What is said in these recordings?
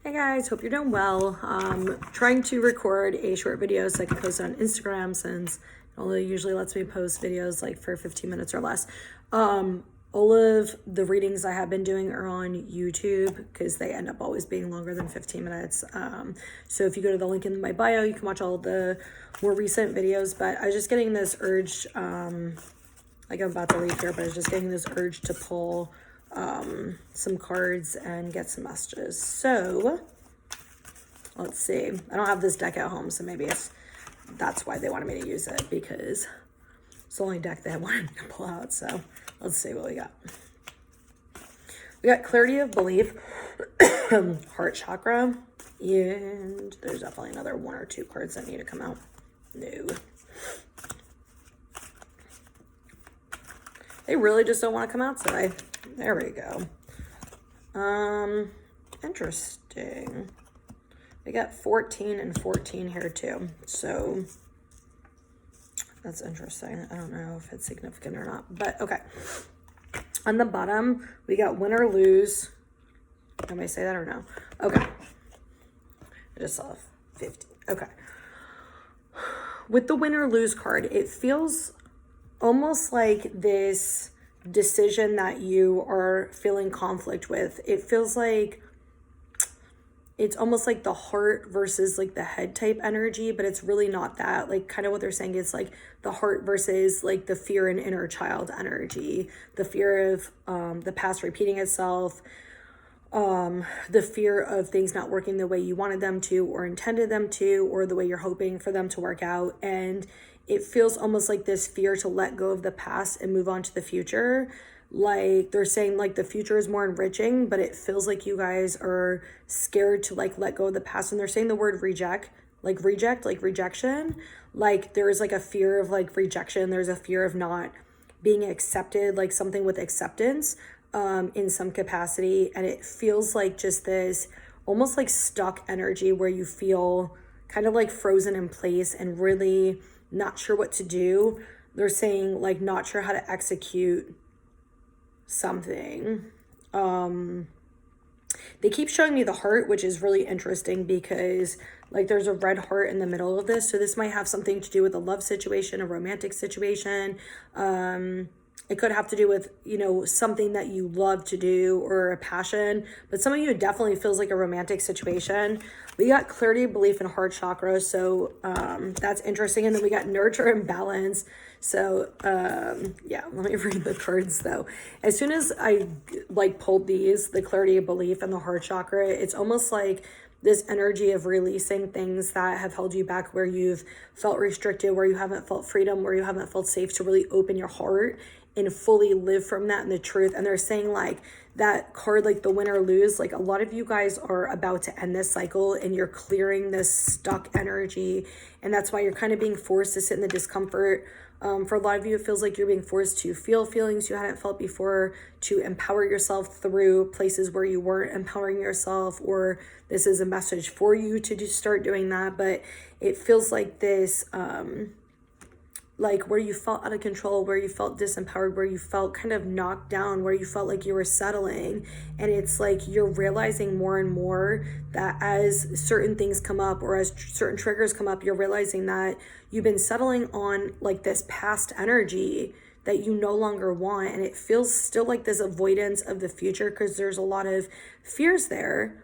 Hey guys, hope you're doing well. Trying to record a short video so I can post it on Instagram since Ola usually lets me post videos like for 15 minutes or less. All of the readings I have been doing are on YouTube because they end up always being longer than 15 minutes. So if you go to the link in my bio, you can watch all the more recent videos. But I was just getting this urge, like I'm about to leave here, but I was just getting this urge to pull some cards and get some messages. So let's see. I don't have this deck at home, so maybe that's why they wanted me to use it, because it's the only deck they wanted to pull out. So let's see what we got. We got Clarity of Belief, Heart Chakra, and there's definitely another one or two cards that need to come out. No. They really just don't want to come out today. There we go. Interesting. We got 14 and 14 here too. So that's interesting. I don't know if it's significant or not, but okay. On the bottom, we got win or lose. Can I say that or no? Okay. I just saw 50. Okay. With the win or lose card, it feels almost like this decision that you are feeling conflict with. It feels like it's almost like the heart versus like the head type energy, but it's really not that. Like kind of what they're saying is like the heart versus like the fear and inner child energy, the fear of the past repeating itself, the fear of things not working the way you wanted them to or intended them to, or the way you're hoping for them to work out. And it feels almost like this fear to let go of the past and move on to the future. Like they're saying like the future is more enriching, but it feels like you guys are scared to like let go of the past. And they're saying the word reject, like rejection. Like there is like a fear of like rejection. There's a fear of not being accepted, like something with acceptance in some capacity. And it feels like just this almost like stuck energy where you feel kind of like frozen in place and really not sure what to do. They're saying like not sure how to execute something. They keep showing me the heart, which is really interesting because like there's a red heart in the middle of this. So this might have something to do with a love situation, a romantic situation. It could have to do with, you know, something that you love to do or a passion, but some of you, it definitely feels like a romantic situation. We got clarity, belief, and heart chakra. So that's interesting. And then we got nurture and balance. So yeah, let me read the cards though. As soon as I like pulled these, the clarity of belief and the heart chakra, it's almost like this energy of releasing things that have held you back, where you've felt restricted, where you haven't felt freedom, where you haven't felt safe to really open your heart and fully live from that and the truth. And they're saying like that card, like the win or lose, like a lot of you guys are about to end this cycle and you're clearing this stuck energy. And that's why you're kind of being forced to sit in the discomfort. For a lot of you, it feels like you're being forced to feel feelings you hadn't felt before, to empower yourself through places where you weren't empowering yourself, or this is a message for you to just start doing that. But it feels like this, like where you felt out of control, where you felt disempowered, where you felt kind of knocked down, where you felt like you were settling. And it's like you're realizing more and more that as certain things come up or as certain triggers come up, you're realizing that you've been settling on like this past energy that you no longer want. And it feels still like this avoidance of the future because there's a lot of fears there,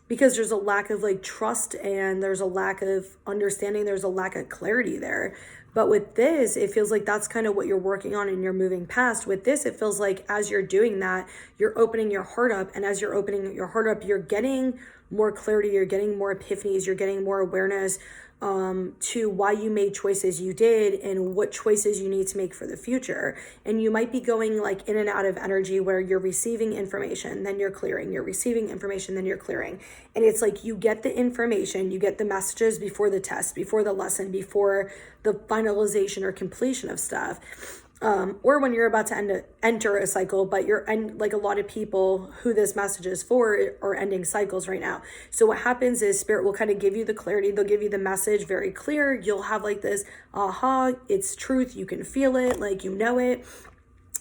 because there's a lack of like trust and there's a lack of understanding. There's a lack of clarity there. But with this, it feels like that's kind of what you're working on and you're moving past. With this, it feels like as you're doing that, you're opening your heart up. And as you're opening your heart up, you're getting more clarity, you're getting more epiphanies, you're getting more awareness to why you made choices you did and what choices you need to make for the future. And you might be going like in and out of energy where you're receiving information, then you're clearing, you're receiving information, then you're clearing. And it's like you get the information, you get the messages before the test, before the lesson, before the finalization or completion of stuff. Or when you're about to enter a cycle, but like a lot of people who this message is for are ending cycles right now. So what happens is Spirit will kind of give you the clarity. They'll give you the message very clear. You'll have like this, aha, it's truth. You can feel it, like you know it.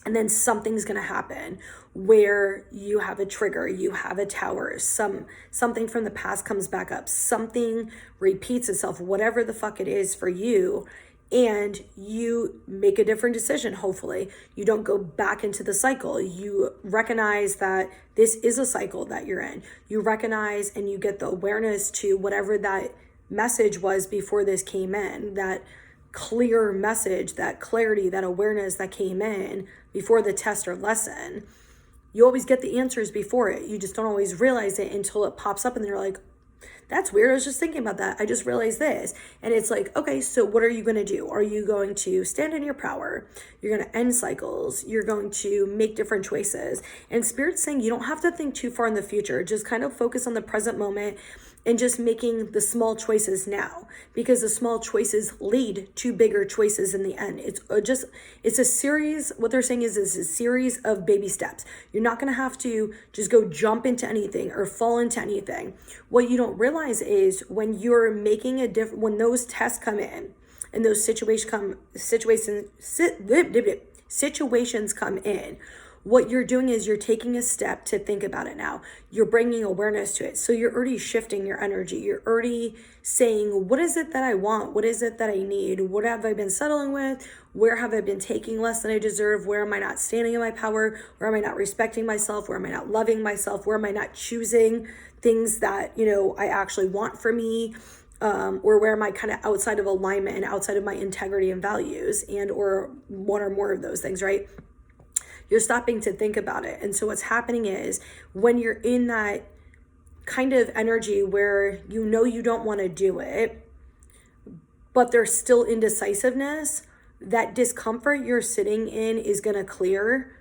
And then something's going to happen where you have a trigger, you have a tower, something from the past comes back up, something repeats itself, whatever the fuck it is for you, and you make a different decision. Hopefully you don't go back into the cycle. You recognize that this is a cycle that you're in. You recognize and you get the awareness to whatever that message was before this came in, that clear message, that clarity, that awareness that came in before the test or lesson. You always get the answers before it. You just don't always realize it until it pops up and you're like, that's weird. I was just thinking about that. I just realized this. And it's like, okay, so what are you going to do? Are you going to stand in your power? You're going to end cycles. You're going to make different choices. And Spirit's saying you don't have to think too far in the future. Just kind of focus on the present moment and just making the small choices now, because the small choices lead to bigger choices in the end. It's a series. What they're saying is a series of baby steps. You're not going to have to just go jump into anything or fall into anything. What you don't realize is when you're making when those tests come in and those situations come in, what you're doing is you're taking a step to think about it now. You're bringing awareness to it. So you're already shifting your energy. You're already saying, what is it that I want? What is it that I need? What have I been settling with? Where have I been taking less than I deserve? Where am I not standing in my power? Where am I not respecting myself? Where am I not loving myself? Where am I not choosing things that, I actually want for me? Or where am I kind of outside of alignment and outside of my integrity and values, and or one or more of those things, right? You're stopping to think about it. And so what's happening is when you're in that kind of energy where you don't want to do it, but there's still indecisiveness, that discomfort you're sitting in is going to clear.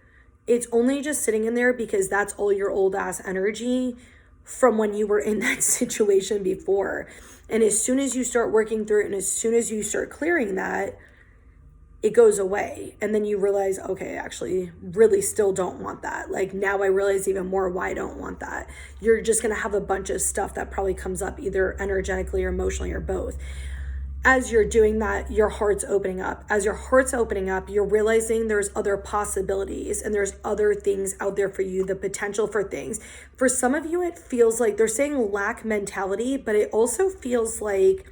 It's only just sitting in there because that's all your old ass energy from when you were in that situation before. And as soon as you start working through it, and as soon as you start clearing that, it goes away. And then you realize, okay, I actually really still don't want that. Like now I realize even more why I don't want that. You're just going to have a bunch of stuff that probably comes up either energetically or emotionally or both. As you're doing that, your heart's opening up. As your heart's opening up, you're realizing there's other possibilities and there's other things out there for you, the potential for things. For some of you, it feels like they're saying lack mentality, but it also feels like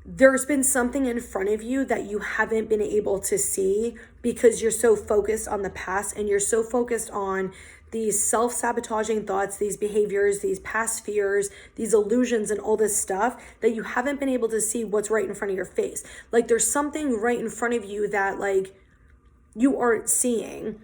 there's been something in front of you that you haven't been able to see because you're so focused on the past and you're so focused on these self-sabotaging thoughts, these behaviors, these past fears, these illusions and all this stuff that you haven't been able to see what's right in front of your face. Like there's something right in front of you that like you aren't seeing.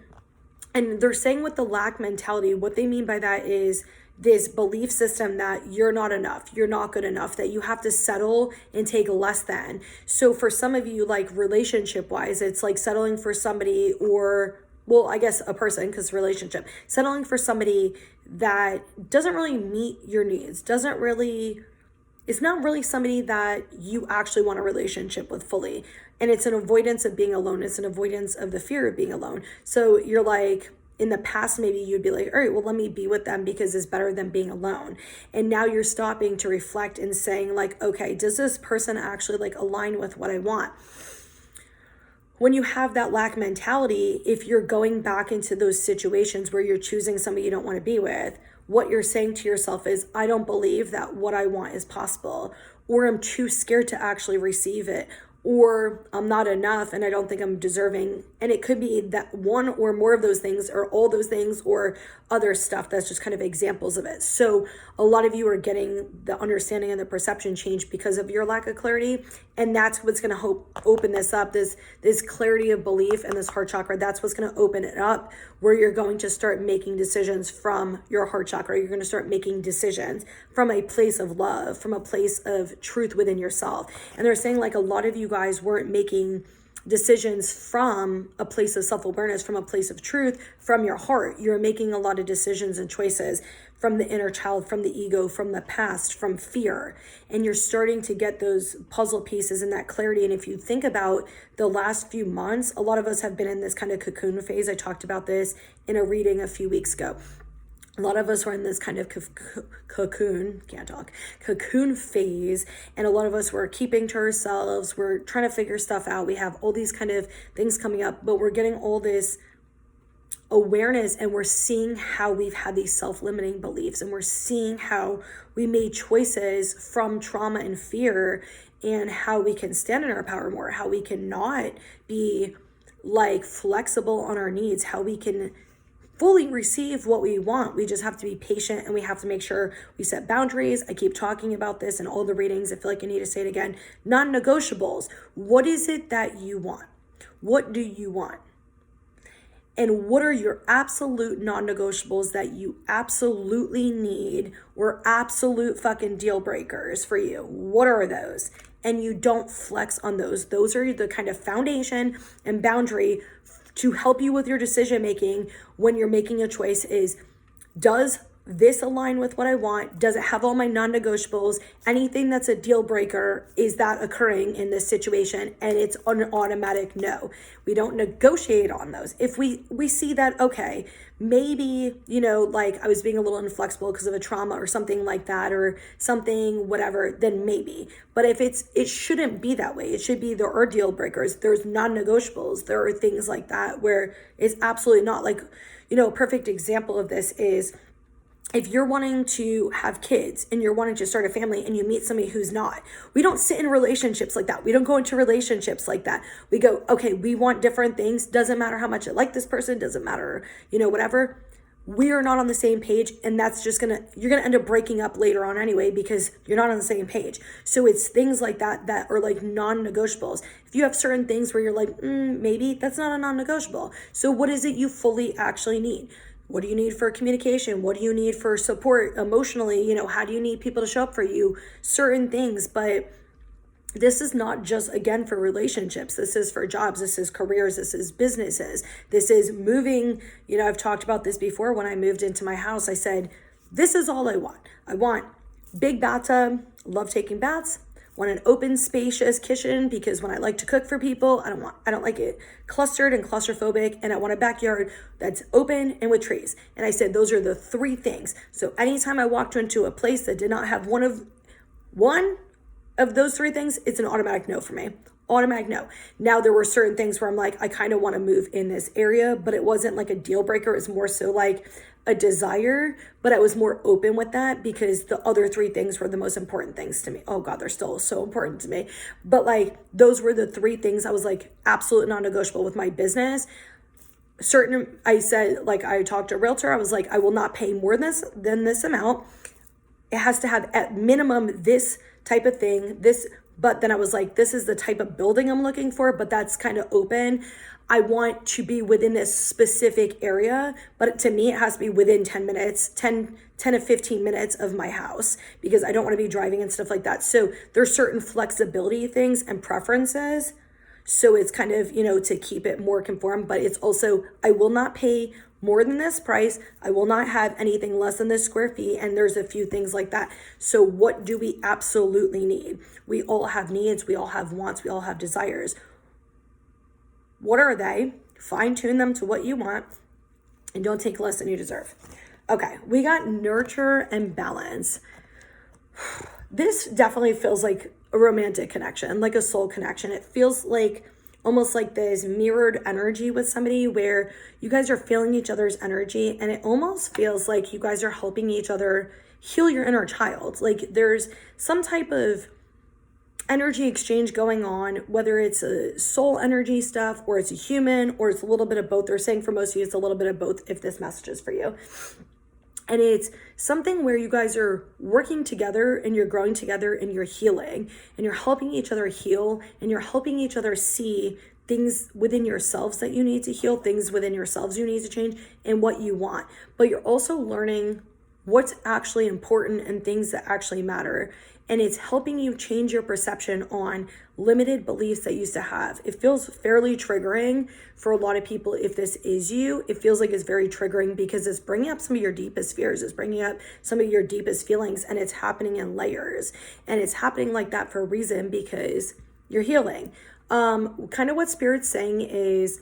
And they're saying with the lack mentality, what they mean by that is this belief system that you're not enough, you're not good enough, that you have to settle and take less than. So for some of you, like relationship wise, it's like settling for somebody or, well, I guess a person, because relationship, settling for somebody that doesn't really meet your needs, it's not really somebody that you actually want a relationship with fully. And it's an avoidance of being alone. It's an avoidance of the fear of being alone. So you're like, in the past, maybe you'd be like, all right, well, let me be with them because it's better than being alone. And now you're stopping to reflect and saying like, okay, does this person actually like align with what I want? When you have that lack mentality, if you're going back into those situations where you're choosing somebody you don't want to be with, what you're saying to yourself is, I don't believe that what I want is possible, or I'm too scared to actually receive it, or I'm not enough and I don't think I'm deserving. And it could be that one or more of those things or all those things or other stuff. That's just kind of examples of it. So a lot of you are getting the understanding and the perception change because of your lack of clarity. And that's what's going to open this up, this clarity of belief and this heart chakra. That's what's going to open it up, where you're going to start making decisions from your heart chakra. You're going to start making decisions from a place of love, from a place of truth within yourself. And they're saying like a lot of you guys weren't making decisions from a place of self-awareness, from a place of truth, from your heart. You're making a lot of decisions and choices from the inner child, from the ego, from the past, from fear. And you're starting to get those puzzle pieces and that clarity. And if you think about the last few months, a lot of us have been in this kind of cocoon phase. I talked about this in a reading a few weeks ago. A lot of us were in this kind of cocoon phase, and a lot of us were keeping to ourselves. We're trying to figure stuff out. We have all these kind of things coming up, but we're getting all this awareness, and we're seeing how we've had these self-limiting beliefs, and we're seeing how we made choices from trauma and fear, and how we can stand in our power more, how we can not be like flexible on our needs, how we can fully receive what we want. We just have to be patient, and we have to make sure we set boundaries. I keep talking about this in all the readings. I feel like I need to say it again. Non-negotiables. What is it that you want? What do you want? And what are your absolute non-negotiables that you absolutely need, or absolute fucking deal breakers for you? What are those? And you don't flex on those. Those are the kind of foundation and boundary to help you with your decision making when you're making a choice. Is, does this align with what I want? Does it have all my non-negotiables? Anything that's a deal breaker, is that occurring in this situation? And it's an automatic no. We don't negotiate on those. If we see that, okay, maybe, like I was being a little inflexible because of a trauma or something like that, or something, whatever, then maybe. But if it shouldn't be that way. It should be, there are deal breakers, there's non-negotiables, there are things like that where it's absolutely not. Like, a perfect example of this is, if you're wanting to have kids and you're wanting to start a family and you meet somebody who's not, we don't sit in relationships like that. We don't go into relationships like that. We go, okay, we want different things. Doesn't matter how much I like this person. Doesn't matter, whatever. We are not on the same page. And that's just you're going to end up breaking up later on anyway, because you're not on the same page. So it's things like that are like non-negotiables. If you have certain things where you're like, maybe that's not a non-negotiable. So what is it you fully actually need? What do you need for communication? What do you need for support emotionally? How do you need people to show up for you? Certain things. But this is not just, again, for relationships. This is for jobs. This is careers. This is businesses. This is moving. I've talked about this before. When I moved into my house, I said, this is all I want. I want big bathtub. Love taking baths. Want an open, spacious kitchen, because when I like to cook for people, I don't like it clustered and claustrophobic, and I want a backyard that's open and with trees. And I said those are the three things. So anytime I walked into a place that did not have one of those three things, it's an automatic no for me. Automatic no. Now there were certain things where I'm like, I kind of want to move in this area, but it wasn't like a deal breaker. It was more so like a desire, but I was more open with that because the other three things were the most important things to me. Oh God, they're still so important to me. But like, those were the three things I was like, absolute non-negotiable with my business. I said, like, I talked to a realtor. I was like, I will not pay more than this amount. It has to have at minimum this type of thing, but then I was like, this is the type of building I'm looking for, but that's kind of open. I want to be within this specific area, but to me, it has to be within 10 to 15 minutes of my house, because I don't want to be driving and stuff like that. So there's certain flexibility things and preferences. So it's kind of, to keep it more conform, but it's also, I will not pay more than this price. I will not have anything less than this square feet. And there's a few things like that. So what do we absolutely need? We all have needs. We all have wants. We all have desires. What are they? Fine tune them to what you want, and don't take less than you deserve. Okay, we got nurture and balance. This definitely feels like a romantic connection, like a soul connection. It feels like almost like this mirrored energy with somebody where you guys are feeling each other's energy, and it almost feels like you guys are helping each other heal your inner child. Like there's some type of energy exchange going on, whether it's a soul energy stuff or it's a human or it's a little bit of both. They're saying for most of you, it's a little bit of both if this message is for you. And it's something where you guys are working together and you're growing together and you're healing and you're helping each other heal and you're helping each other see things within yourselves that you need to heal, things within yourselves you need to change, and what you want. But you're also learning what's actually important and things that actually matter. And it's helping you change your perception on limited beliefs that you used to have. It feels fairly triggering for a lot of people. If this is you, it feels like it's very triggering because it's bringing up some of your deepest fears. It's bringing up some of your deepest feelings, and it's happening in layers. And it's happening like that for a reason, because you're healing. Kind of what Spirit's saying is,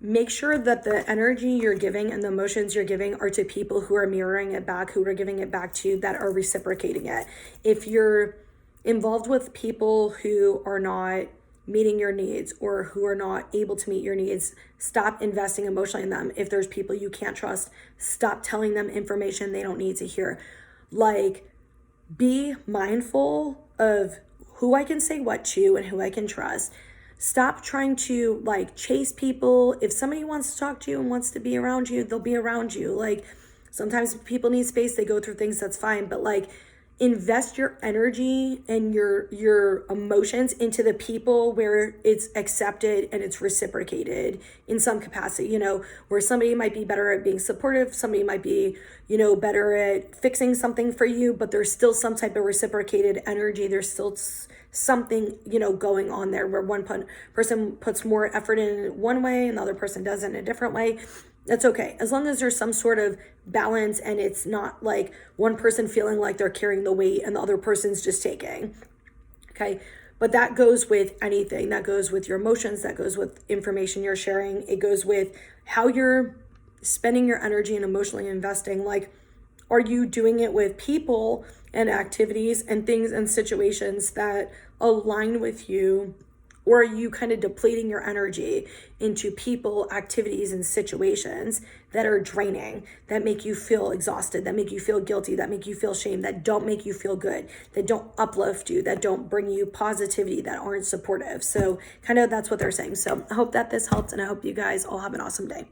make sure that the energy you're giving and the emotions you're giving are to people who are mirroring it back, who are giving it back to you, that are reciprocating it. If you're involved with people who are not meeting your needs or who are not able to meet your needs, stop investing emotionally in them. If there's people you can't trust, stop telling them information they don't need to hear. Like, be mindful of who I can say what to and who I can trust. Stop trying to like chase people. If somebody wants to talk to you and wants to be around you, they'll be around you. Like, sometimes people need space, they go through things, that's fine. But like, invest your energy and your emotions into the people where it's accepted and it's reciprocated in some capacity, you know, where somebody might be better at being supportive, somebody might be, you know, better at fixing something for you, but there's still some type of reciprocated energy. There's still something, you know, going on there where one person puts more effort in one way and the other person does it in a different way. That's okay. As long as there's some sort of balance and it's not like one person feeling like they're carrying the weight and the other person's just taking. Okay. But that goes with anything. That goes with your emotions. That goes with information you're sharing. It goes with how you're spending your energy and emotionally investing. Like, are you doing it with people and activities and things and situations that align with you? Or are you kind of depleting your energy into people, activities, and situations that are draining, that make you feel exhausted, that make you feel guilty, that make you feel shame, that don't make you feel good, that don't uplift you, that don't bring you positivity, that aren't supportive? So kind of that's what they're saying. So I hope that this helped, and I hope you guys all have an awesome day.